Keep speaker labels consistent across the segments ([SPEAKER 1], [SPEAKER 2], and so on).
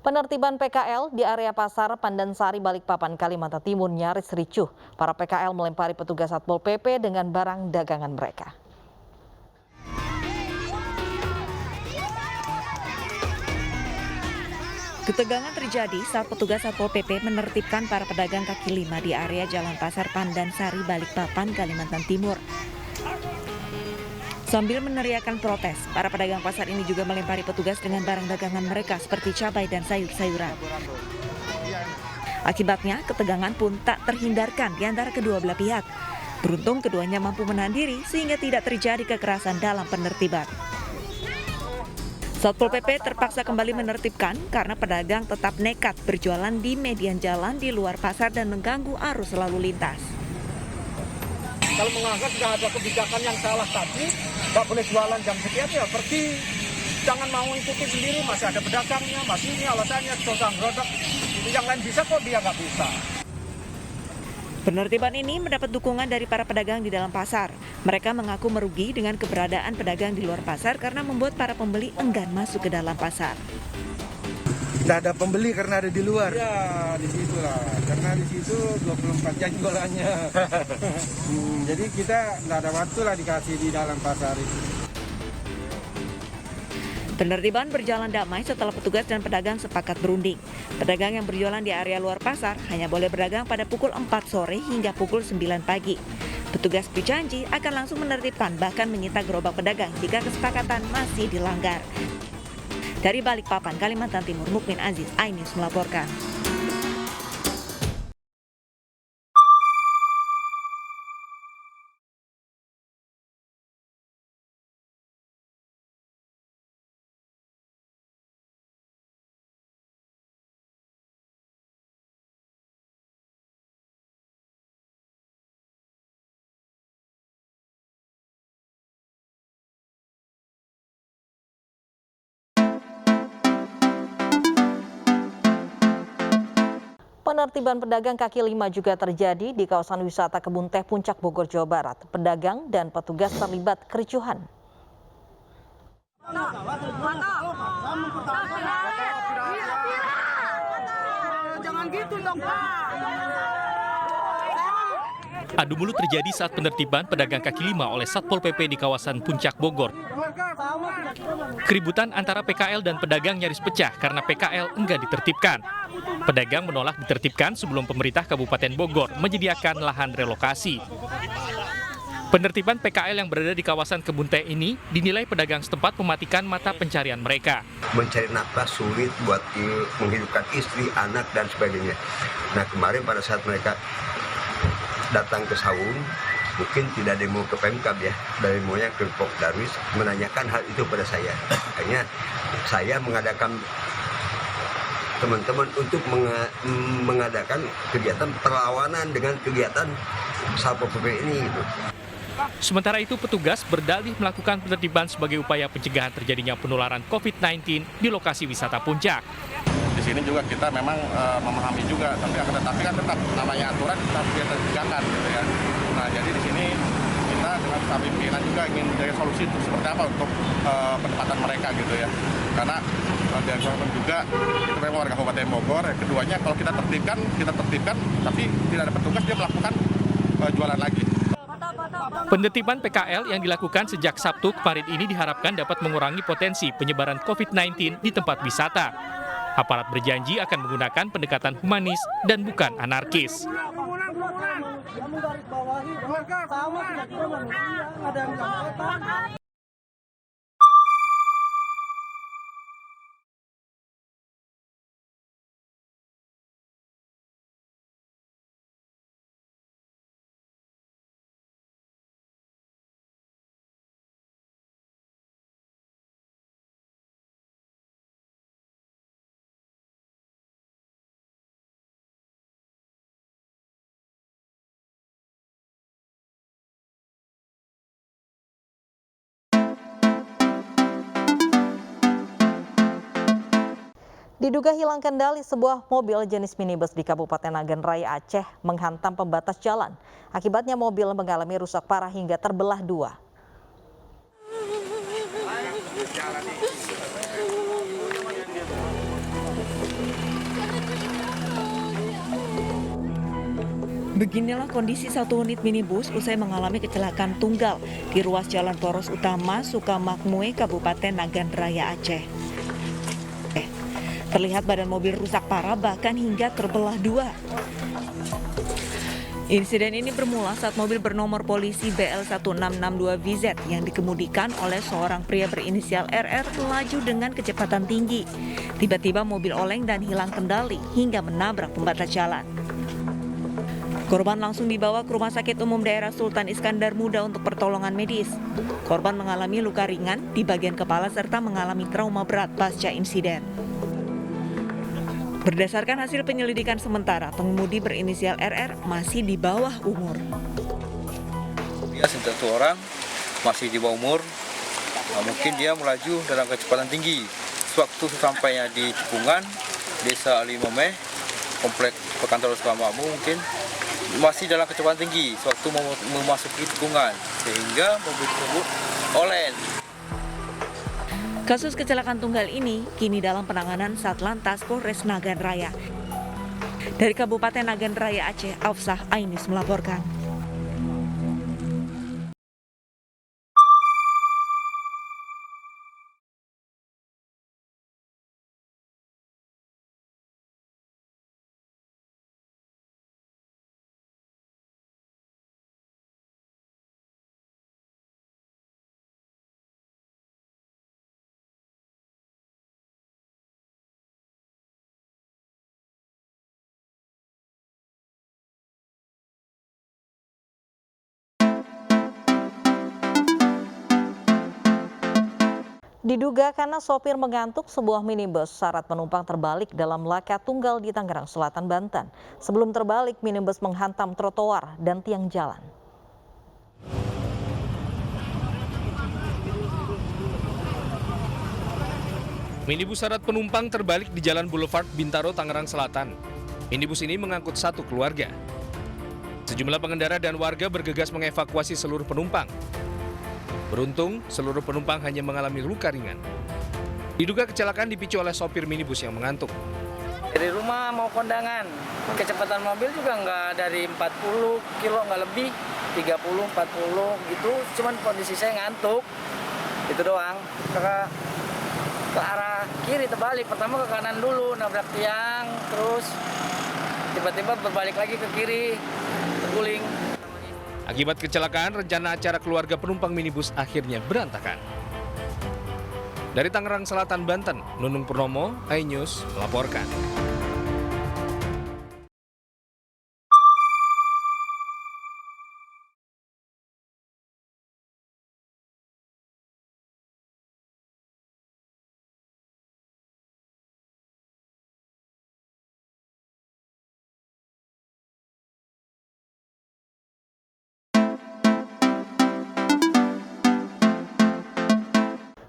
[SPEAKER 1] Penertiban PKL di area pasar Pandansari, Balikpapan, Kalimantan Timur nyaris ricuh. Para PKL melempari petugas Satpol PP dengan barang dagangan mereka.
[SPEAKER 2] Ketegangan terjadi saat petugas Satpol PP menertibkan para pedagang kaki lima di area Jalan Pasar Pandansari, Balikpapan, Kalimantan Timur. Sambil meneriakkan protes, para pedagang pasar ini juga melempari petugas dengan barang dagangan mereka seperti cabai dan sayur-sayuran. Akibatnya, ketegangan pun tak terhindarkan di antara kedua belah pihak. Beruntung keduanya mampu menahan diri sehingga tidak terjadi kekerasan dalam penertiban. Satpol PP terpaksa kembali menertibkan karena pedagang tetap nekat berjualan di median jalan di luar pasar dan mengganggu arus lalu lintas.
[SPEAKER 3] Kalau menganggap sudah ada kebijakan yang salah tadi, nggak boleh jualan jam sekian ya pergi. Jangan mau ikuti sendiri, masih ada pedagangnya, masih ini alasannya, godang-godang. Yang lain bisa kok dia nggak bisa.
[SPEAKER 2] Penertiban ini mendapat dukungan dari para pedagang di dalam pasar. Mereka mengaku merugi dengan keberadaan pedagang di luar pasar karena membuat para pembeli enggan masuk ke dalam pasar.
[SPEAKER 4] Tidak ada pembeli karena ada di luar.
[SPEAKER 3] Ya, di situ lah. Karena di situ 24 jam jualannya. Jadi kita nggak ada waktu lah dikasih di dalam pasar itu.
[SPEAKER 2] Penertiban berjalan damai setelah petugas dan pedagang sepakat berunding. Pedagang yang berjualan di area luar pasar hanya boleh berdagang pada pukul 4 sore hingga pukul 9 pagi. Petugas berjanji akan langsung menertibkan bahkan menyita gerobak pedagang jika kesepakatan masih dilanggar. Dari Balikpapan, Kalimantan Timur, Mukmin Aziz, iNews melaporkan.
[SPEAKER 1] Penertiban pedagang kaki lima juga terjadi di kawasan wisata Kebun Teh Puncak Bogor, Jawa Barat. Pedagang dan petugas terlibat kericuhan.
[SPEAKER 5] Jangan gitu dong, Pak.
[SPEAKER 6] Adu mulut terjadi saat penertiban pedagang kaki lima oleh Satpol PP di kawasan Puncak Bogor. Keributan antara PKL dan pedagang nyaris pecah karena PKL enggan ditertibkan. Pedagang menolak ditertibkan sebelum pemerintah Kabupaten Bogor menyediakan lahan relokasi. Penertiban PKL yang berada di kawasan Kebun Teh ini dinilai pedagang setempat mematikan mata pencarian mereka.
[SPEAKER 7] Mencari nafkah sulit buat menghidupkan istri, anak, dan sebagainya. Nah kemarin pada saat mereka datang ke Saung, mungkin tidak demo ke Pemkab ya, dari demonya ke Pok Darwis, menanyakan hal itu pada saya. Akhirnya saya mengadakan teman-teman untuk mengadakan kegiatan perlawanan dengan kegiatan Satpol PP ini gitu.
[SPEAKER 6] Sementara itu petugas berdalih melakukan penertiban sebagai upaya pencegahan terjadinya penularan COVID-19 di lokasi wisata Puncak.
[SPEAKER 8] Di sini juga kita memang memahami juga, tapi kan tetap namanya aturan kita harus tegakkan gitu ya. Nah jadi di sini kita dengan pimpinan juga ingin mencari solusi untuk seperti apa untuk penempatan mereka gitu ya. Karena dari korban juga itu memang warga Kabupaten Bogor. Keduanya kalau kita tertibkan, tapi tidak ada petugas dia melakukan jualan lagi.
[SPEAKER 6] Penertiban PKL yang dilakukan sejak Sabtu kemarin ini diharapkan dapat mengurangi potensi penyebaran COVID-19 di tempat wisata. Aparat berjanji akan menggunakan pendekatan humanis dan bukan anarkis.
[SPEAKER 1] Diduga hilang kendali, sebuah mobil jenis minibus di Kabupaten Nagan Raya, Aceh menghantam pembatas jalan. Akibatnya mobil mengalami rusak parah hingga terbelah dua.
[SPEAKER 2] Beginilah kondisi satu unit minibus usai mengalami kecelakaan tunggal di ruas jalan poros utama Sukamakmui, Kabupaten Nagan Raya, Aceh. Terlihat badan mobil rusak parah bahkan hingga terbelah dua. Insiden ini bermula saat mobil bernomor polisi BL1662VZ yang dikemudikan oleh seorang pria berinisial RR melaju dengan kecepatan tinggi. Tiba-tiba mobil oleng dan hilang kendali hingga menabrak pembatas jalan. Korban langsung dibawa ke Rumah Sakit Umum Daerah Sultan Iskandar Muda untuk pertolongan medis. Korban mengalami luka ringan di bagian kepala serta mengalami trauma berat pasca insiden. Berdasarkan hasil penyelidikan sementara, pengemudi berinisial RR masih di bawah umur.
[SPEAKER 9] Dia satu orang masih di bawah umur, mungkin dia melaju dalam kecepatan tinggi. Sewaktu sampainya di Cipungan, Desa Alimome, Komplek Perkantoran Sukamakmui mungkin masih dalam kecepatan tinggi sewaktu memasuki tikungan sehingga mobil tersebut oleng.
[SPEAKER 2] Kasus kecelakaan tunggal ini kini dalam penanganan Satlantas Polres Nagan Raya. Dari Kabupaten Nagan Raya Aceh, Afsah Ainis melaporkan.
[SPEAKER 1] Diduga karena sopir mengantuk, sebuah minibus syarat penumpang terbalik dalam laka tunggal di Tangerang Selatan, Banten. Sebelum terbalik, minibus menghantam trotoar dan tiang jalan.
[SPEAKER 6] Minibus syarat penumpang terbalik di Jalan Boulevard Bintaro, Tangerang Selatan. Minibus ini mengangkut satu keluarga. Sejumlah pengendara dan warga bergegas mengevakuasi seluruh penumpang. Beruntung, seluruh penumpang hanya mengalami luka ringan. Diduga kecelakaan dipicu oleh sopir minibus yang mengantuk.
[SPEAKER 10] Dari rumah mau kondangan, kecepatan mobil juga nggak dari 40 kilo, nggak lebih, 30, 40 gitu. Cuman kondisi saya ngantuk, itu doang. Ke arah kiri terbalik, pertama ke kanan dulu, nabrak tiang, terus tiba-tiba berbalik lagi ke kiri, terguling.
[SPEAKER 6] Akibat kecelakaan, rencana acara keluarga penumpang minibus akhirnya berantakan. Dari Tangerang Selatan, Banten, Nunung Purnomo, iNews melaporkan.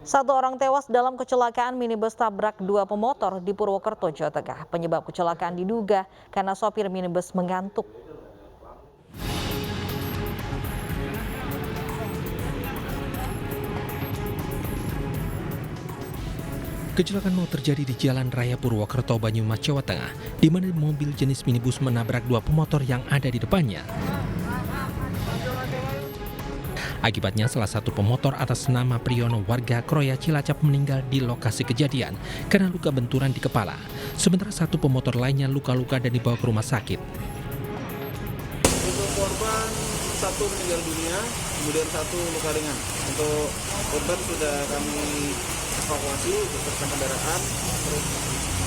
[SPEAKER 1] Satu orang tewas dalam kecelakaan minibus tabrak dua pemotor di Purwokerto, Jawa Tengah. Penyebab kecelakaan diduga karena sopir minibus mengantuk.
[SPEAKER 11] Kecelakaan mau terjadi di Jalan Raya Purwokerto, Banyumas, Jawa Tengah, di mana mobil jenis minibus menabrak dua pemotor yang ada di depannya. Akibatnya salah satu pemotor atas nama Priyono warga Kroya Cilacap meninggal di lokasi kejadian karena luka benturan di kepala. Sementara satu pemotor lainnya luka-luka dan dibawa ke rumah sakit.
[SPEAKER 4] Untuk korban satu meninggal dunia, kemudian satu luka ringan. Untuk korban sudah kami evakuasi beserta kendaraan. Terus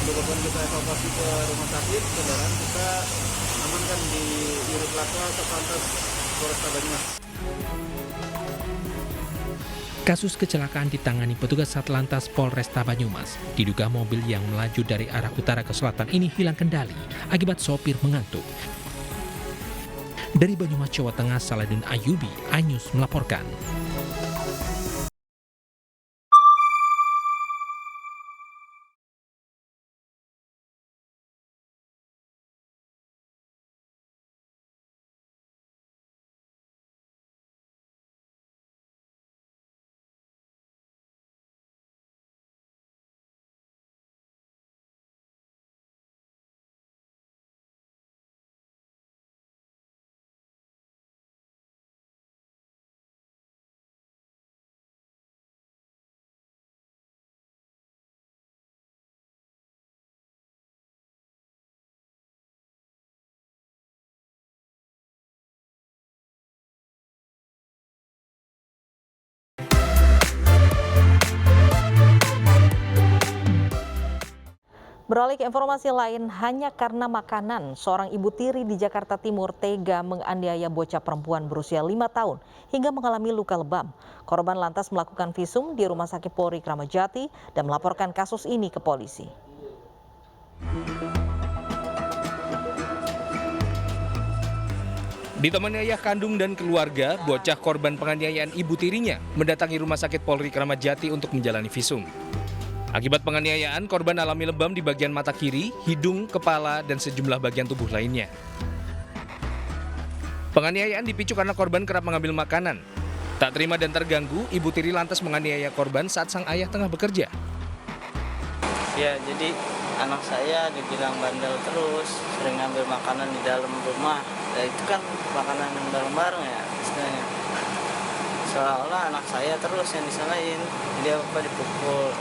[SPEAKER 4] untuk korban kita evakuasi ke rumah sakit, kendaraan kita amankan di unit laka Satlantas Polresta Banyumas.
[SPEAKER 11] Kasus kecelakaan ditangani petugas Satlantas Polresta Banyumas. Diduga mobil yang melaju dari arah utara ke selatan ini hilang kendali akibat sopir mengantuk. Dari Banyumas, Jawa Tengah, Saladin Ayubi, iNews melaporkan.
[SPEAKER 1] Beralih ke informasi lain, hanya karena makanan, seorang ibu tiri di Jakarta Timur tega menganiaya bocah perempuan berusia 5 tahun hingga mengalami luka lebam. Korban lantas melakukan visum di Rumah Sakit Polri Kramat Jati dan melaporkan kasus ini ke polisi.
[SPEAKER 6] Ditemani ayah kandung dan keluarga, bocah korban penganiayaan ibu tirinya mendatangi Rumah Sakit Polri Kramat Jati untuk menjalani visum. Akibat penganiayaan, korban alami lebam di bagian mata kiri, hidung, kepala, dan sejumlah bagian tubuh lainnya. Penganiayaan dipicu karena korban kerap mengambil makanan. Tak terima dan terganggu, ibu tiri lantas menganiaya korban saat sang ayah tengah bekerja.
[SPEAKER 10] Ya, jadi anak saya dibilang bandel terus, sering ngambil makanan di dalam rumah. Ya, itu kan makanan yang dalam barang ya, istilahnya. Seolah-olah anak saya terus yang disalahin. Dia dipukul,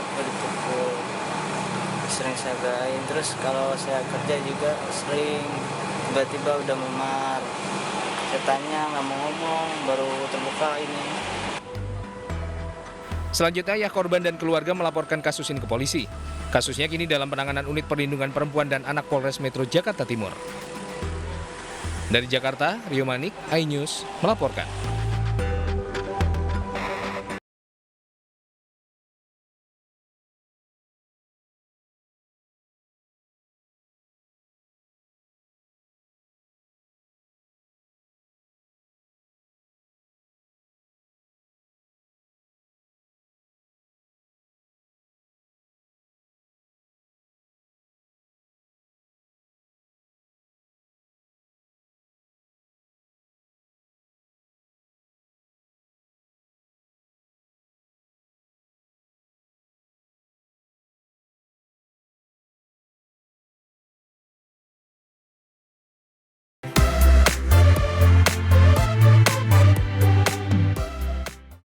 [SPEAKER 10] sering saya belain. Terus kalau saya kerja juga sering tiba-tiba udah memar. Saya tanya nggak mau ngomong, baru terbuka ini.
[SPEAKER 6] Selanjutnya, ayah korban dan keluarga melaporkan kasus ini ke polisi. Kasusnya kini dalam penanganan Unit Perlindungan Perempuan dan Anak Polres Metro Jakarta Timur. Dari Jakarta, Rio Manik, iNews melaporkan.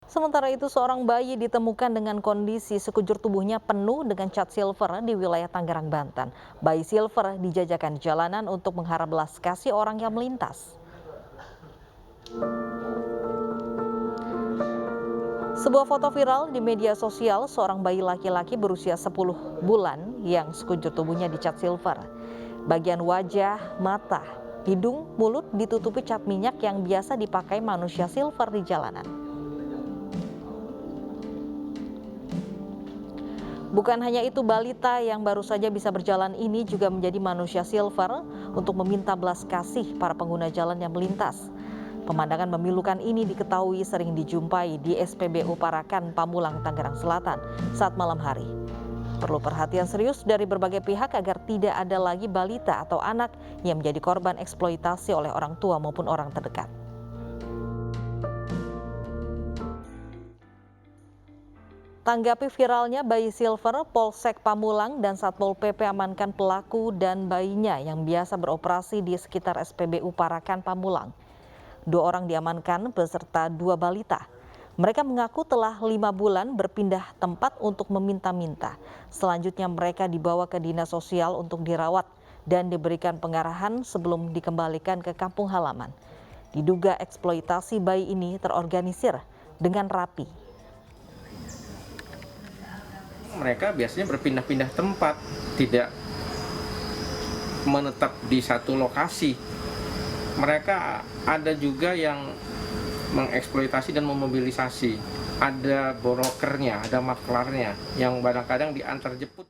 [SPEAKER 1] Sementara itu, seorang bayi ditemukan dengan kondisi sekujur tubuhnya penuh dengan cat silver di wilayah Tangerang, Banten. Bayi silver dijajakan di jalanan untuk mengharap belas kasih orang yang melintas. Sebuah foto viral di media sosial seorang bayi laki-laki berusia 10 bulan yang sekujur tubuhnya dicat silver. Bagian wajah, mata, hidung, mulut ditutupi cat minyak yang biasa dipakai manusia silver di jalanan. Bukan hanya itu, balita yang baru saja bisa berjalan ini juga menjadi manusia silver untuk meminta belas kasih para pengguna jalan yang melintas. Pemandangan memilukan ini diketahui sering dijumpai di SPBU Parakan, Pamulang, Tangerang Selatan saat malam hari. Perlu perhatian serius dari berbagai pihak agar tidak ada lagi balita atau anak yang menjadi korban eksploitasi oleh orang tua maupun orang terdekat. Tanggapi viralnya bayi silver, Polsek Pamulang dan Satpol PP amankan pelaku dan bayinya yang biasa beroperasi di sekitar SPBU Parakan, Pamulang. 2 orang diamankan beserta 2 balita. Mereka mengaku telah 5 bulan berpindah tempat untuk meminta-minta. Selanjutnya mereka dibawa ke dinas sosial untuk dirawat dan diberikan pengarahan sebelum dikembalikan ke kampung halaman. Diduga eksploitasi bayi ini terorganisir dengan rapi.
[SPEAKER 12] Mereka biasanya berpindah-pindah tempat, tidak menetap di satu lokasi. Mereka ada juga yang mengeksploitasi dan memobilisasi. Ada brokernya, ada maklarnya yang kadang-kadang diantar jemput.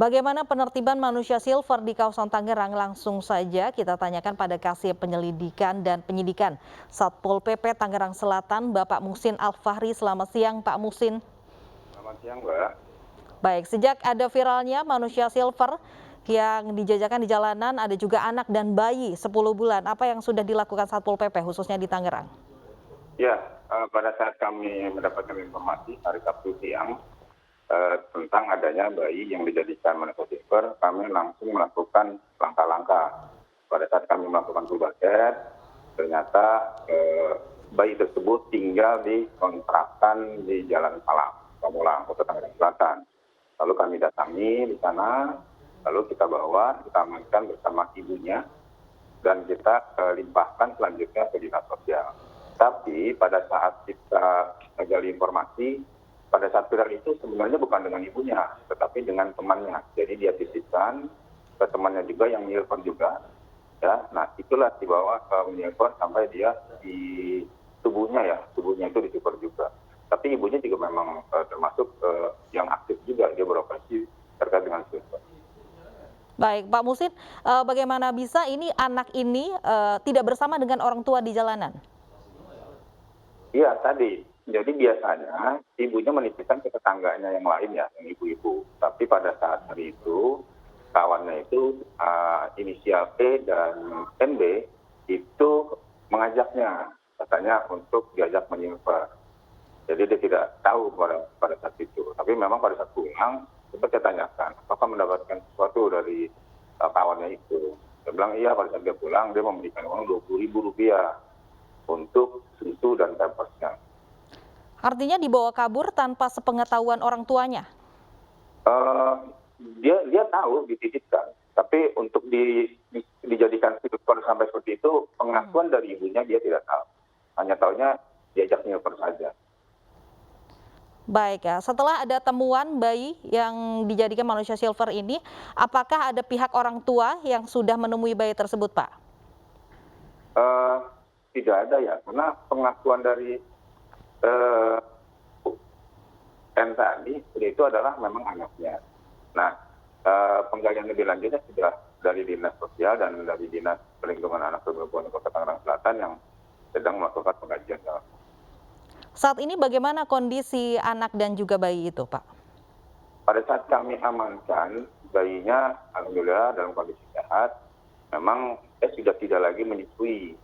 [SPEAKER 1] Bagaimana penertiban manusia silver di kawasan Tangerang? Langsung saja kita tanyakan pada Kasih Penyelidikan dan Penyidikan Satpol PP Tangerang Selatan, Bapak Muhsin Al-Fahri. Selamat siang, Pak Muhsin.
[SPEAKER 13] Selamat siang, Mbak.
[SPEAKER 1] Baik, sejak ada viralnya manusia silver yang dijajakan di jalanan, ada juga anak dan bayi 10 bulan. Apa yang sudah dilakukan Satpol PP khususnya di Tangerang?
[SPEAKER 13] Ya, pada saat kami mendapatkan informasi hari Sabtu siang tentang adanya bayi yang dijadikan manusia silver, kami langsung melakukan langkah-langkah. Pada saat kami melakukan tubaset, ternyata bayi tersebut tinggal di kontrakan di Jalan Pamulang, Kota Tangerang Selatan. Lalu kami datangi di sana, lalu kita bawa, kita amankan bersama ibunya, dan kita limpahkan selanjutnya ke dinas sosial. Tapi pada saat kita gali informasi, pada saat viral itu sebenarnya bukan dengan ibunya, tetapi dengan temannya. Jadi dia titipkan ke temannya juga yang menelpon juga. Ya, nah itulah dibawa ke menelpon sampai dia di tubuhnya itu dicukur juga. Tapi ibunya juga memang termasuk yang aktif juga, dia beroperasi terkait dengan silver.
[SPEAKER 1] Baik, Pak Muhsin, bagaimana bisa ini anak ini tidak bersama dengan orang tua di jalanan?
[SPEAKER 13] Iya, tadi. Jadi biasanya ibunya menitipkan ke tetangganya yang lain ya, yang ibu-ibu. Tapi pada saat hari itu, kawannya itu inisial P dan NB itu mengajaknya, katanya untuk diajak menyilver. Jadi dia tidak tahu pada saat itu. Tapi memang pada saat pulang, sempat saya tanyakan, apakah mendapatkan sesuatu dari kawannya itu. Dia bilang iya, pada saat dia pulang, dia memberikan uang Rp20.000 untuk susu dan pampersnya.
[SPEAKER 1] Artinya dibawa kabur tanpa sepengetahuan orang tuanya?
[SPEAKER 13] Dia tahu dititipkan, tapi untuk dijadikan silver sampai seperti itu, pengakuan dari ibunya dia tidak tahu. Hanya tahunya diajak silver saja.
[SPEAKER 1] Baik ya, setelah ada temuan bayi yang dijadikan manusia silver ini, apakah ada pihak orang tua yang sudah menemui bayi tersebut, Pak?
[SPEAKER 13] Tidak ada ya, karena pengakuan dari N tadi itu adalah memang anaknya. Nah, penggalian lebih lanjutnya sudah dari Dinas Sosial dan dari Dinas Perlindungan Anak dan Perempuan Kota Tangerang Selatan yang sedang melakukan pengkajian.
[SPEAKER 1] Saat ini bagaimana kondisi anak dan juga bayi itu, Pak?
[SPEAKER 13] Pada saat kami amankan, bayinya alhamdulillah dalam kondisi sehat. Memang sudah tidak lagi menyusui,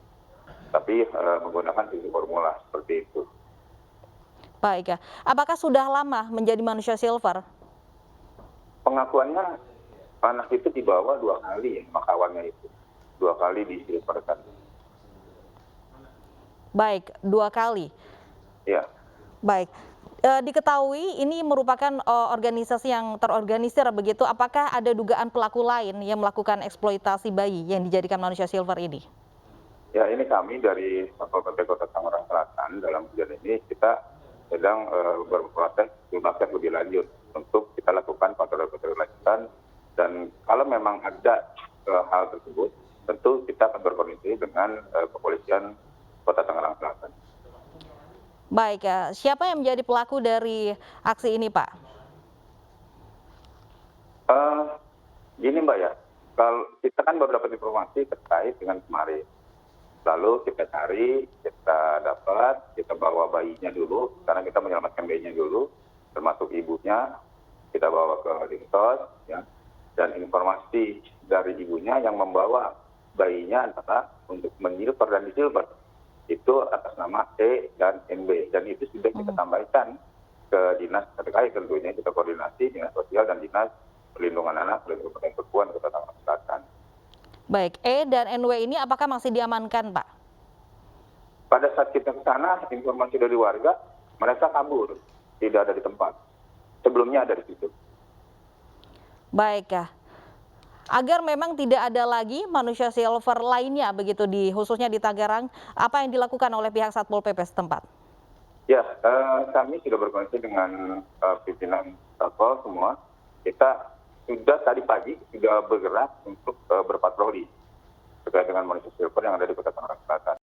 [SPEAKER 13] tapi menggunakan susu formula seperti itu.
[SPEAKER 1] Baik ya, apakah sudah lama menjadi manusia silver?
[SPEAKER 13] Pengakuannya anak itu dibawa 2 kali ya, sama kawannya itu. 2 kali disilverkan.
[SPEAKER 1] Baik, 2 kali.
[SPEAKER 13] Ya.
[SPEAKER 1] Baik, diketahui ini merupakan organisasi yang terorganisir begitu. Apakah ada dugaan pelaku lain yang melakukan eksploitasi bayi yang dijadikan manusia silver ini?
[SPEAKER 13] Ya, ini kami dari Satpol PP Kota Tangerang Selatan dalam kejadian ini kita sedang berproses tuntaskan lebih lanjut untuk kita lakukan patroli lanjutan, dan kalau memang ada hal tersebut tentu kita akan berkoordinasi dengan kepolisian Kota Tangerang Selatan.
[SPEAKER 1] Baik ya, siapa yang menjadi pelaku dari aksi ini, Pak?
[SPEAKER 13] Gini Mbak ya, kalau kita kan baru dapat informasi terkait dengan kemarin. Lalu kita cari, kita dapat, kita bawa bayinya dulu, karena kita menyelamatkan bayinya dulu, termasuk ibunya, kita bawa ke Dinsos, ya. Dan informasi dari ibunya yang membawa bayinya adalah untuk menyilver dan disilver, itu atas nama E dan NB. Dan itu sudah kita sampaikan ke dinas terkait, tentunya kita koordinasi Dinas Sosial dan Dinas Perlindungan Anak dan Perempuan Kota Tangerang Selatan.
[SPEAKER 1] Baik, E dan NW ini apakah masih diamankan, Pak?
[SPEAKER 13] Pada saat kita ke sana, informasi dari warga, mereka kabur, tidak ada di tempat. Sebelumnya ada di situ.
[SPEAKER 1] Baik ya. Agar memang tidak ada lagi manusia silver lainnya begitu khususnya di Tangerang, apa yang dilakukan oleh pihak Satpol PP setempat?
[SPEAKER 13] Ya, kami sudah berkoordinasi dengan pimpinan Satpol semua. Kita sudah tadi pagi sudah bergerak untuk berpatroli terkait dengan manusia silver yang ada di Kota Tangerang Selatan.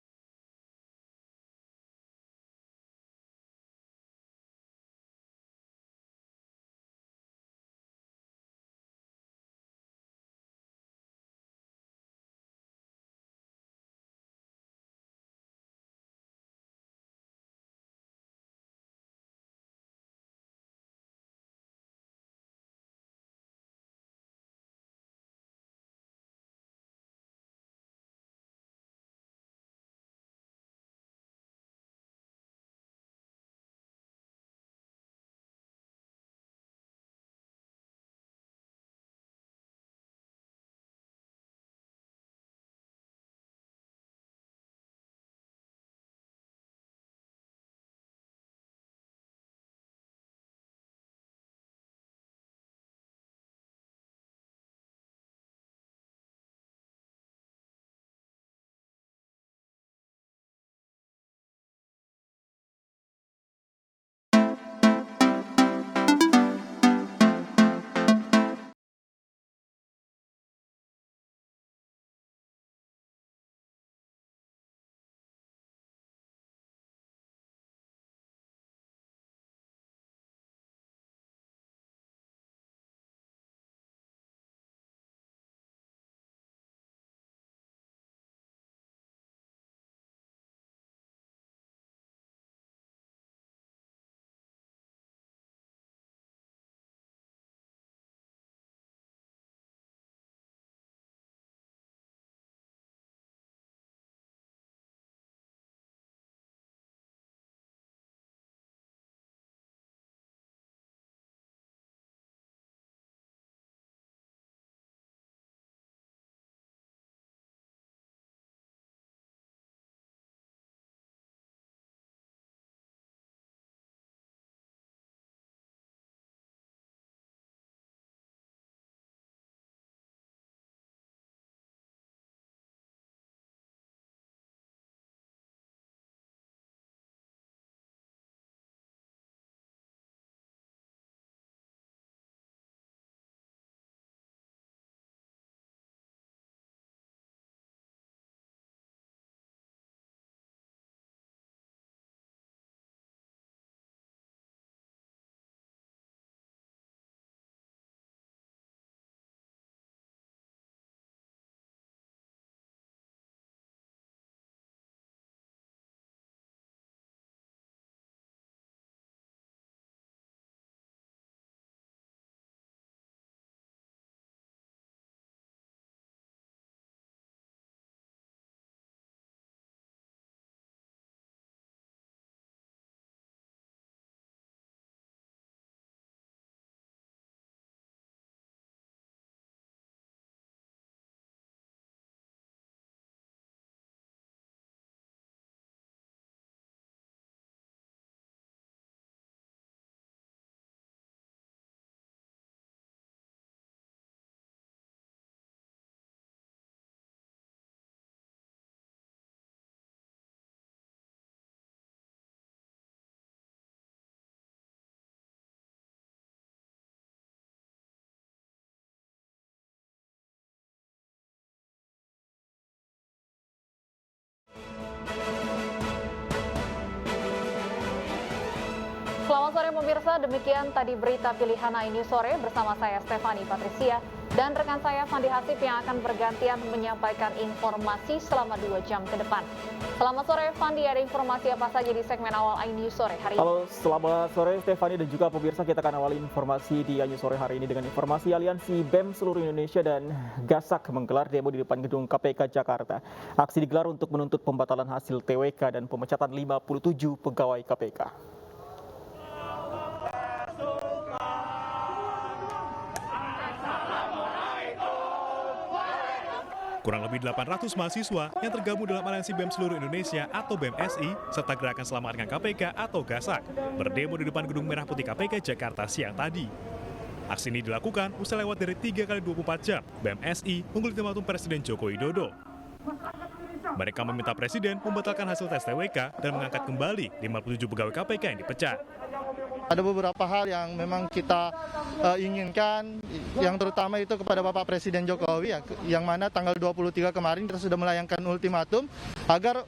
[SPEAKER 14] Selamat sore pemirsa, demikian tadi berita pilihan iNews sore bersama saya Stefani Patricia dan rekan saya Fandi Hasib yang akan bergantian menyampaikan informasi selama 2 jam ke depan. Selamat sore Fandi, ada informasi apa saja di segmen awal iNews sore hari ini?
[SPEAKER 15] Halo, selamat sore Stefani dan juga pemirsa, kita akan awali informasi di iNews sore hari ini dengan informasi Aliansi BEM seluruh Indonesia dan GASAK menggelar demo di depan gedung KPK Jakarta. Aksi digelar untuk menuntut pembatalan hasil TWK dan pemecatan 57 pegawai KPK.
[SPEAKER 16] Kurang lebih 800 mahasiswa yang tergabung dalam Aliansi BEM seluruh Indonesia atau BEMSI serta Gerakan Selamatkan KPK atau GASAK berdemo di depan Gedung Merah Putih KPK Jakarta siang tadi. Aksi ini dilakukan usai lewat dari 3 kali 24 jam BEMSI menggulung ultimatum Presiden Joko Widodo. Mereka meminta Presiden membatalkan hasil tes TWK dan mengangkat kembali 57 pegawai KPK yang dipecat.
[SPEAKER 17] Ada beberapa hal yang memang kita inginkan, yang terutama itu kepada Bapak Presiden Jokowi, yang mana tanggal 23 kemarin kita sudah melayangkan ultimatum agar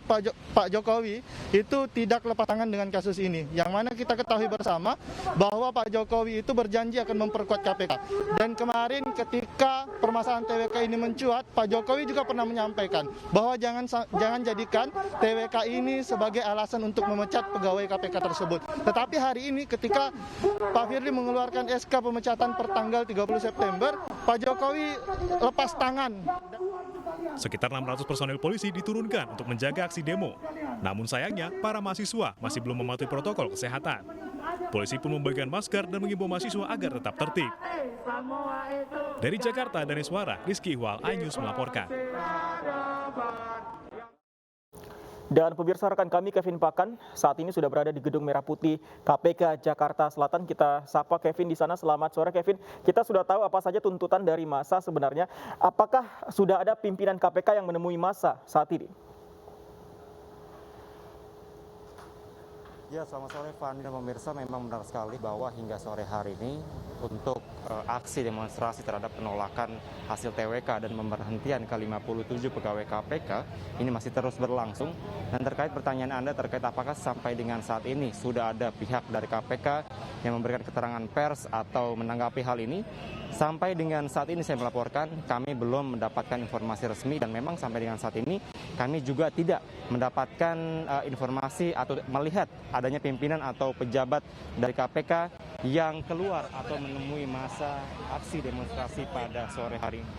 [SPEAKER 17] Pak Jokowi itu tidak lepas tangan dengan kasus ini. Yang mana kita ketahui bersama bahwa Pak Jokowi itu berjanji akan memperkuat KPK. Dan kemarin ketika permasalahan TWK ini mencuat, Pak Jokowi juga pernah menyampaikan bahwa jangan jadikan TWK ini sebagai alasan untuk memecat pegawai KPK tersebut. Tetapi hari ini ketika Pak Firly mengeluarkan SK pemecatan per tanggal 30 September, Pak Jokowi lepas tangan.
[SPEAKER 16] Sekitar 600 personel polisi diturunkan untuk menjaga aksi demo. Namun sayangnya, para mahasiswa masih belum mematuhi protokol kesehatan. Polisi pun membagikan masker dan mengimbau mahasiswa agar tetap tertib. Dari Jakarta, Dani Suara, Rizky Ihwal, iNews melaporkan.
[SPEAKER 15] Dan pemirsa, rekan kami Kevin Pakan saat ini sudah berada di Gedung Merah Putih KPK Jakarta Selatan. Kita sapa Kevin di sana. Selamat sore Kevin. Kita sudah tahu apa saja tuntutan dari massa sebenarnya. Apakah sudah ada pimpinan KPK yang menemui massa saat ini?
[SPEAKER 18] Ya, selamat sore Fandi dan pemirsa. Memang benar sekali bahwa hingga sore hari ini untuk aksi demonstrasi terhadap penolakan hasil TWK dan pemberhentian ke-57 pegawai KPK ini masih terus berlangsung. Dan terkait pertanyaan Anda terkait apakah sampai dengan saat ini sudah ada pihak dari KPK yang memberikan keterangan pers atau menanggapi hal ini, sampai dengan saat ini saya melaporkan kami belum mendapatkan informasi resmi, dan memang sampai dengan saat ini kami juga tidak mendapatkan informasi atau melihat adanya pimpinan atau pejabat dari KPK yang keluar atau menemui massa aksi demonstrasi pada sore hari ini.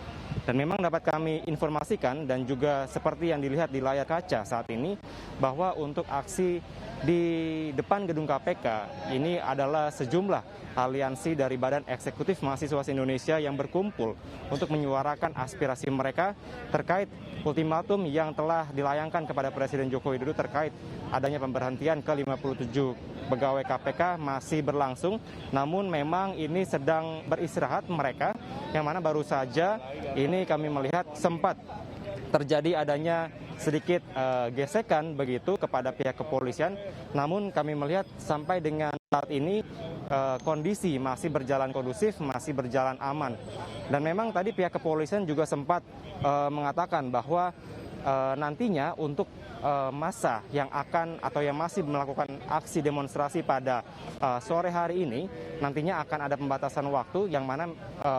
[SPEAKER 18] Dan memang dapat kami informasikan dan juga seperti yang dilihat di layar kaca saat ini bahwa untuk aksi di depan gedung KPK ini adalah sejumlah aliansi dari Badan Eksekutif Mahasiswa Indonesia yang berkumpul untuk menyuarakan aspirasi mereka terkait ultimatum yang telah dilayangkan kepada Presiden Joko Widodo terkait adanya pemberhentian ke-57 pegawai KPK masih berlangsung. Namun memang ini sedang beristirahat mereka, yang mana baru saja ini kami melihat sempat terjadi adanya sedikit gesekan begitu kepada pihak kepolisian. Namun kami melihat sampai dengan saat ini kondisi masih berjalan kondusif, masih berjalan aman. Dan memang tadi pihak kepolisian juga sempat mengatakan bahwa nantinya untuk massa yang akan atau yang masih melakukan aksi demonstrasi pada sore hari ini nantinya akan ada pembatasan waktu, yang mana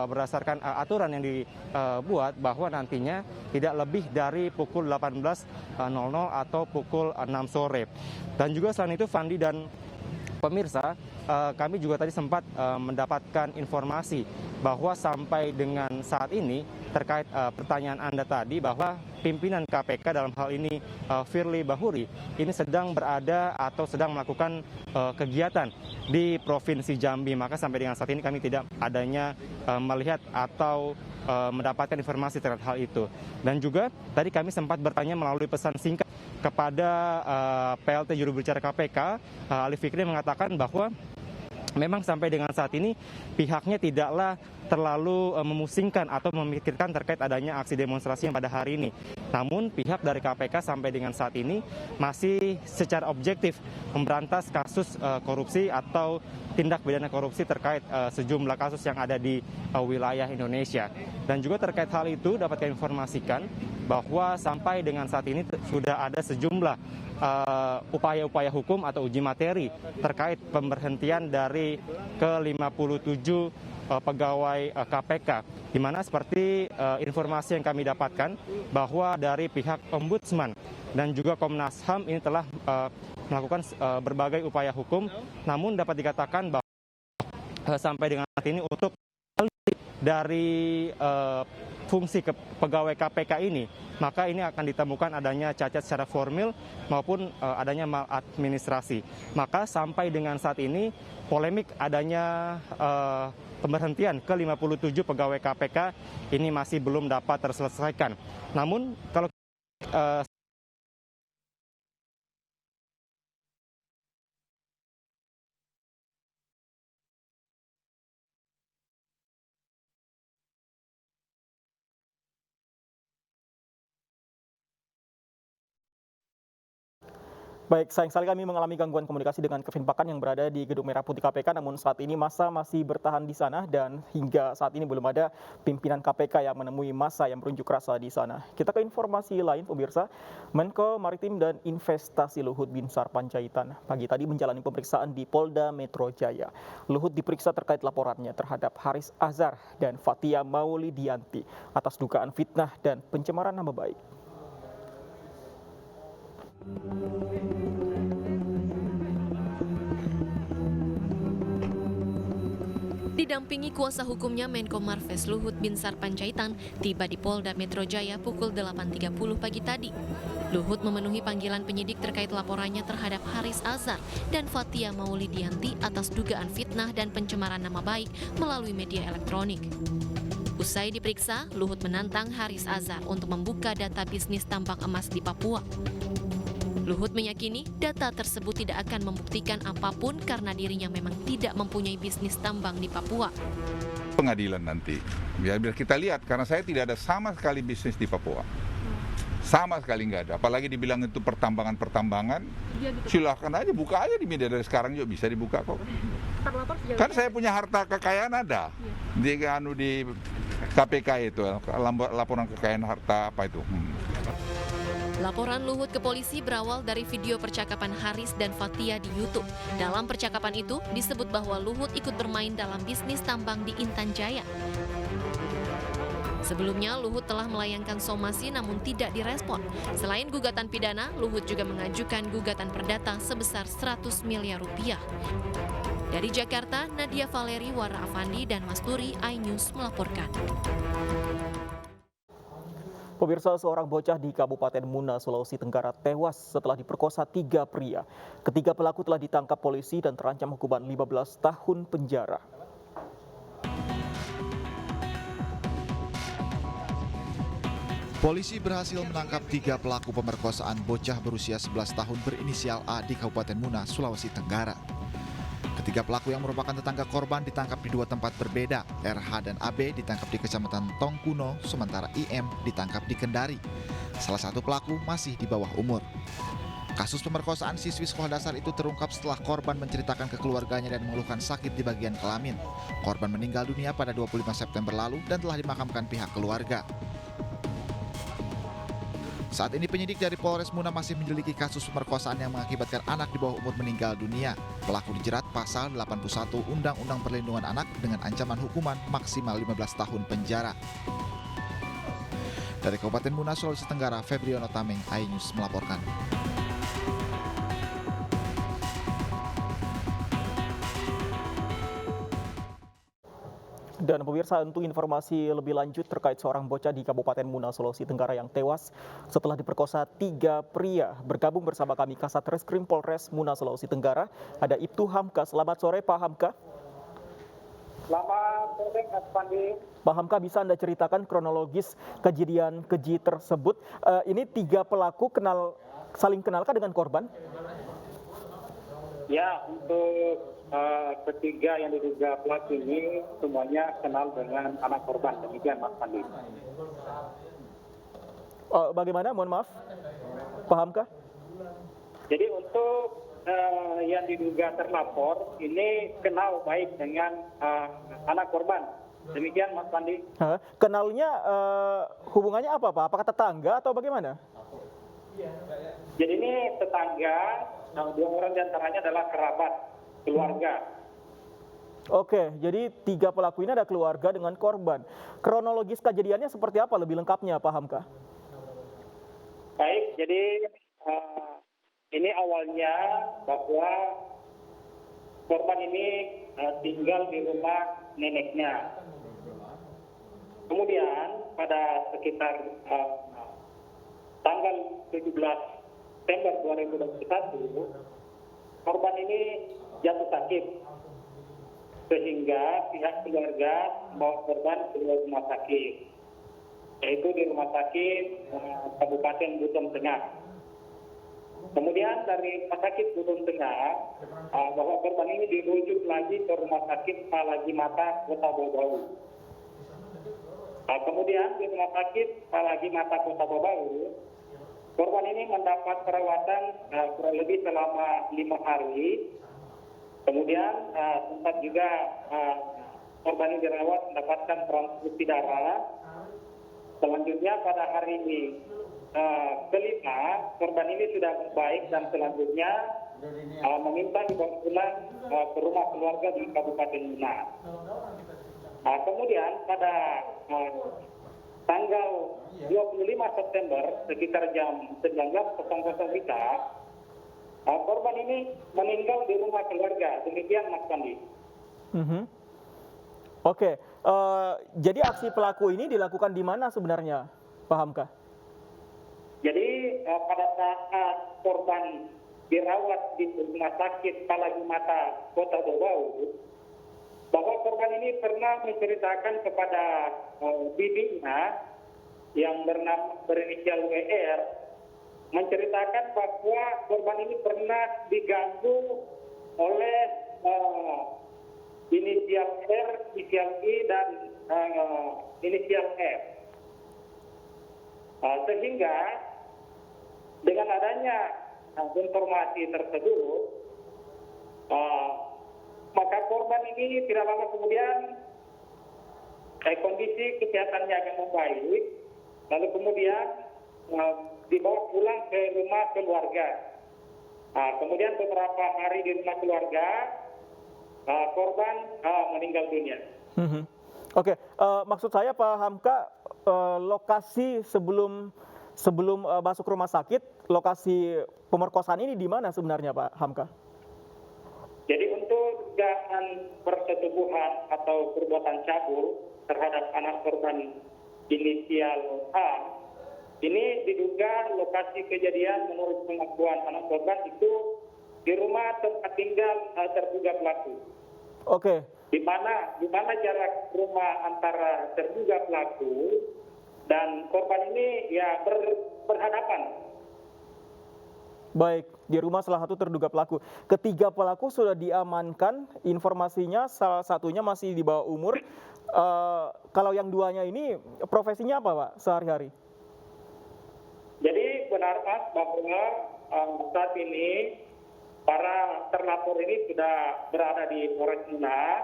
[SPEAKER 18] berdasarkan aturan yang dibuat bahwa nantinya tidak lebih dari pukul 18.00 atau pukul 6 sore. Dan juga selain itu Fandi dan pemirsa, kami juga tadi sempat mendapatkan informasi bahwa sampai dengan saat ini terkait pertanyaan Anda tadi bahwa pimpinan KPK dalam hal ini Firly Bahuri ini sedang berada atau sedang melakukan kegiatan di Provinsi Jambi. Maka sampai dengan saat ini kami tidak adanya melihat atau mendapatkan informasi terkait hal itu. Dan juga tadi kami sempat bertanya melalui pesan singkat kepada PLT juru bicara KPK, Ali Fikri, mengatakan bahwa memang sampai dengan saat ini pihaknya tidaklah terlalu memusingkan atau memikirkan terkait adanya aksi demonstrasi yang pada hari ini. Namun pihak dari KPK sampai dengan saat ini masih secara objektif memberantas kasus korupsi atau tindak pidana korupsi terkait sejumlah kasus yang ada di wilayah Indonesia. Dan juga terkait hal itu dapat kami informasikan bahwa sampai dengan saat ini sudah ada sejumlah upaya-upaya hukum atau uji materi terkait pemberhentian dari ke-57 pegawai KPK, di mana seperti informasi yang kami dapatkan bahwa dari pihak Ombudsman dan juga Komnas HAM ini telah melakukan berbagai upaya hukum, namun dapat dikatakan bahwa sampai dengan saat ini untuk dari fungsi pegawai KPK ini, maka ini akan ditemukan adanya cacat secara formil maupun adanya maladministrasi. Maka sampai dengan saat ini polemik adanya pemberhentian ke-57 pegawai KPK ini masih belum dapat terselesaikan. Namun kalau
[SPEAKER 15] Baik, sayang sekali kami mengalami gangguan komunikasi dengan Kevin Pakan yang berada di Gedung Merah Putih KPK, namun saat ini massa masih bertahan di sana dan hingga saat ini belum ada pimpinan KPK yang menemui massa yang berunjuk rasa di sana. Kita ke informasi lain, pemirsa. Menko Maritim dan Investasi Luhut Binsar Panjaitan pagi tadi menjalani pemeriksaan di Polda Metro Jaya. Luhut diperiksa terkait laporannya terhadap Haris Azhar dan Fathia Maulidianti atas dugaan fitnah dan pencemaran nama baik.
[SPEAKER 19] Didampingi kuasa hukumnya, Menko Marves Luhut Binsar Panjaitan tiba di Polda Metro Jaya pukul 8.30 pagi tadi. Luhut memenuhi panggilan penyidik terkait laporannya terhadap Haris Azhar dan Fathia Maulidianti atas dugaan fitnah dan pencemaran nama baik melalui media elektronik. Usai diperiksa, Luhut menantang Haris Azhar untuk membuka data bisnis tambang emas di Papua. Luhut meyakini data tersebut tidak akan membuktikan apapun karena dirinya memang tidak mempunyai bisnis tambang di Papua.
[SPEAKER 20] Pengadilan nanti, biar kita lihat, karena saya tidak ada sama sekali bisnis di Papua. Sama sekali nggak ada, apalagi dibilang itu pertambangan-pertambangan, silahkan aja, buka aja di media dari sekarang juga bisa dibuka kok. Kan saya punya harta kekayaan ada, di KPK itu, laporan kekayaan harta apa itu.
[SPEAKER 19] Laporan Luhut ke polisi berawal dari video percakapan Haris dan Fathia di YouTube. Dalam percakapan itu disebut bahwa Luhut ikut bermain dalam bisnis tambang di Intan Jaya. Sebelumnya, Luhut telah melayangkan somasi namun tidak direspon. Selain gugatan pidana, Luhut juga mengajukan gugatan perdata sebesar 100 miliar rupiah. Dari Jakarta, Nadia Valeri, Wara Afandi, dan Masturi, iNews melaporkan.
[SPEAKER 15] Pemirsa, seorang bocah di Kabupaten Muna, Sulawesi Tenggara tewas setelah diperkosa 3 pria. Ketiga pelaku telah ditangkap polisi dan terancam hukuman 15 tahun penjara.
[SPEAKER 21] Polisi berhasil menangkap 3 pelaku pemerkosaan bocah berusia 11 tahun berinisial A di Kabupaten Muna, Sulawesi Tenggara. Ketiga pelaku yang merupakan tetangga korban ditangkap di 2 tempat berbeda. RH dan AB ditangkap di Kecamatan Tongkuno, sementara IM ditangkap di Kendari. Salah satu pelaku masih di bawah umur. Kasus pemerkosaan siswi sekolah dasar itu terungkap setelah korban menceritakan ke keluarganya dan mengeluhkan sakit di bagian kelamin. Korban meninggal dunia pada 25 September lalu dan telah dimakamkan pihak keluarga. Saat ini penyidik dari Polres Muna masih menyelidiki kasus pemerkosaan yang mengakibatkan anak di bawah umur meninggal dunia. Pelaku dijerat pasal 81 Undang-Undang Perlindungan Anak dengan ancaman hukuman maksimal 15 tahun penjara. Dari Kabupaten Muna, Sulawesi Tenggara, Febriono Tameng, iNews melaporkan.
[SPEAKER 15] Dan pemirsa, untuk informasi lebih lanjut terkait seorang bocah di Kabupaten Muna, Sulawesi Tenggara yang tewas setelah diperkosa 3 pria. Bergabung bersama kami Kasat Reskrim Polres Muna, Sulawesi Tenggara, ada Ibtu Hamka. Selamat sore Pak Hamka.
[SPEAKER 22] Selamat sore Mas Pandi.
[SPEAKER 15] Pak Hamka, bisa Anda ceritakan kronologis kejadian keji tersebut? Ini 3 pelaku saling kenalkah dengan korban?
[SPEAKER 22] Ya, untuk ketiga yang diduga pelaku ini semuanya kenal dengan anak korban. Demikian Mas Pandi.
[SPEAKER 15] Bagaimana? Mohon maaf, Pak Hamka.
[SPEAKER 22] Jadi untuk yang diduga terlapor ini kenal baik dengan anak korban. Demikian Mas Pandi.
[SPEAKER 15] Kenalnya hubungannya apa Pak? Apakah tetangga atau bagaimana?
[SPEAKER 22] Jadi ini tetangga, dua orang diantaranya adalah kerabat keluarga.
[SPEAKER 15] Oke, jadi 3 pelaku ini ada keluarga dengan korban. Kronologis kejadiannya seperti apa lebih lengkapnya, Pak Hamka?
[SPEAKER 22] Baik, jadi ini awalnya bahwa korban ini tinggal di rumah neneknya. Kemudian pada sekitar tanggal 17 September 2021, korban ini jatuh sakit, sehingga pihak keluarga membawa korban ke rumah sakit, yaitu di rumah sakit Kabupaten Buton Tengah. Kemudian dari rumah sakit Buton Tengah, bahwa korban ini dirujuk lagi ke rumah sakit Palagi Mata Kota Bau. Kemudian di rumah sakit Palagi Mata Kota Bau, korban ini mendapat perawatan kurang lebih selama 5 hari. Kemudian sempat juga korban ini dirawat mendapatkan transfusi darah. Selanjutnya pada hari ini kelima, korban ini sudah baik dan selanjutnya meminta dibawa pulang ke rumah keluarga di Kabupaten Muna. Kemudian pada tanggal 25 September sekitar jam 19.00 WITA, korban ini meninggal di rumah keluarga. Demikian Mas Pandi.
[SPEAKER 15] Oke, jadi aksi pelaku ini dilakukan di mana sebenarnya, Pak Hamka?
[SPEAKER 22] Jadi pada saat korban dirawat di rumah sakit Palagi Mata Kota Bau, bahwa korban ini pernah menceritakan kepada bibinya yang berinisial WR, menceritakan bahwa korban ini pernah diganggu oleh inisial R, inisial I, dan inisial F. Sehingga dengan adanya informasi tersebut, maka korban ini tidak lama kemudian kondisi kesehatannya agak membaik, lalu kemudian dibawa pulang ke rumah keluarga. Kemudian beberapa hari di rumah keluarga, korban meninggal dunia.
[SPEAKER 15] Oke, maksud saya Pak Hamka, lokasi sebelum masuk rumah sakit, lokasi pemerkosaan ini di mana sebenarnya Pak Hamka?
[SPEAKER 22] Jadi untuk dugaan persetubuhan atau perbuatan cabul terhadap anak korban inisial A, ini diduga lokasi kejadian menurut pengakuan anak korban itu di rumah tempat tinggal terduga pelaku.
[SPEAKER 15] Oke.
[SPEAKER 22] Di mana jarak rumah antara terduga pelaku dan korban ini ya berhadapan.
[SPEAKER 15] Baik, di rumah salah satu terduga pelaku. Ketiga pelaku sudah diamankan, informasinya salah satunya masih di bawah umur. Kalau yang duanya ini profesinya apa Pak sehari-hari?
[SPEAKER 22] Jadi benar Mas bahwa saat ini para terlapor ini sudah berada di Polres Muna.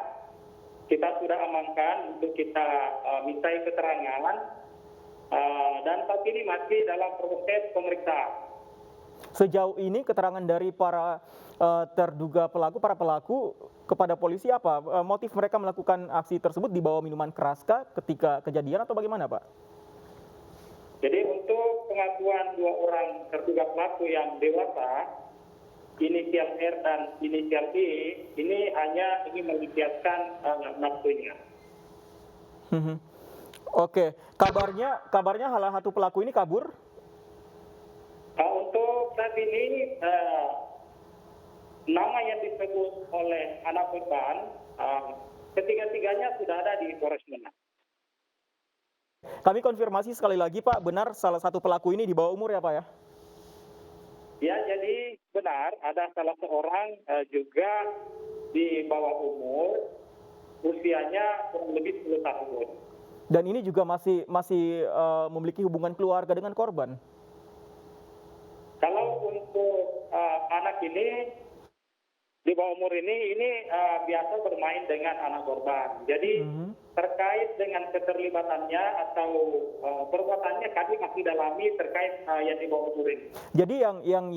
[SPEAKER 22] Kita sudah amankan untuk kita mintai keterangan dan saat ini masih dalam proses pemeriksaan.
[SPEAKER 15] Sejauh ini keterangan dari para terduga pelaku, para pelaku kepada polisi apa? Motif mereka melakukan aksi tersebut di bawah minuman keraskah ketika kejadian atau bagaimana Pak?
[SPEAKER 22] Jadi untuk pengakuan 2 orang terduga pelaku yang dewasa, inisial R dan inisial I, ini hanya ingin melampiaskan nafsunya.
[SPEAKER 15] Oke, kabarnya salah satu pelaku ini kabur?
[SPEAKER 22] Untuk saat ini nama yang disebut oleh anak korban ketiga-tiganya sudah ada di Polres Muna.
[SPEAKER 15] Kami konfirmasi sekali lagi Pak, benar salah satu pelaku ini di bawah umur ya Pak ya?
[SPEAKER 22] Ya, jadi benar ada salah seorang juga di bawah umur, usianya kurang lebih 10 tahun.
[SPEAKER 15] Dan ini juga masih memiliki hubungan keluarga dengan korban?
[SPEAKER 22] Kalau untuk anak ini di bawah umur ini biasa bermain dengan anak korban. Jadi terkait dengan keterlibatannya atau perbuatannya kami masih dalami terkait yang di bawah umur ini.
[SPEAKER 15] Jadi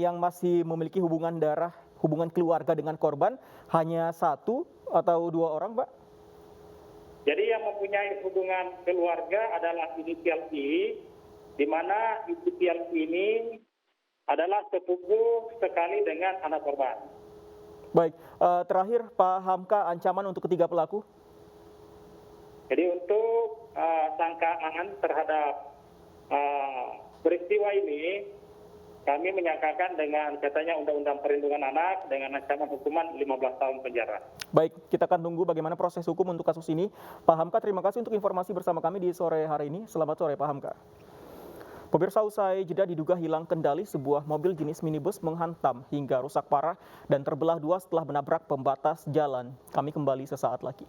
[SPEAKER 15] yang masih memiliki hubungan darah, hubungan keluarga dengan korban hanya 1 atau 2 orang, Pak?
[SPEAKER 22] Jadi yang mempunyai hubungan keluarga adalah inisial I, di mana inisial I ini adalah sepupu sekali dengan anak korban.
[SPEAKER 15] Baik, terakhir Pak Hamka, ancaman untuk ketiga pelaku?
[SPEAKER 22] Jadi untuk sangkaan terhadap peristiwa ini, kami menyangkakan dengan katanya Undang-Undang Perlindungan Anak dengan ancaman hukuman 15 tahun penjara.
[SPEAKER 15] Baik, kita akan tunggu bagaimana proses hukum untuk kasus ini. Pak Hamka, terima kasih untuk informasi bersama kami di sore hari ini. Selamat sore, Pak Hamka. Pemirsa, usai jeda diduga hilang kendali, sebuah mobil jenis minibus menghantam hingga rusak parah dan terbelah 2 setelah menabrak pembatas jalan. Kami kembali sesaat lagi.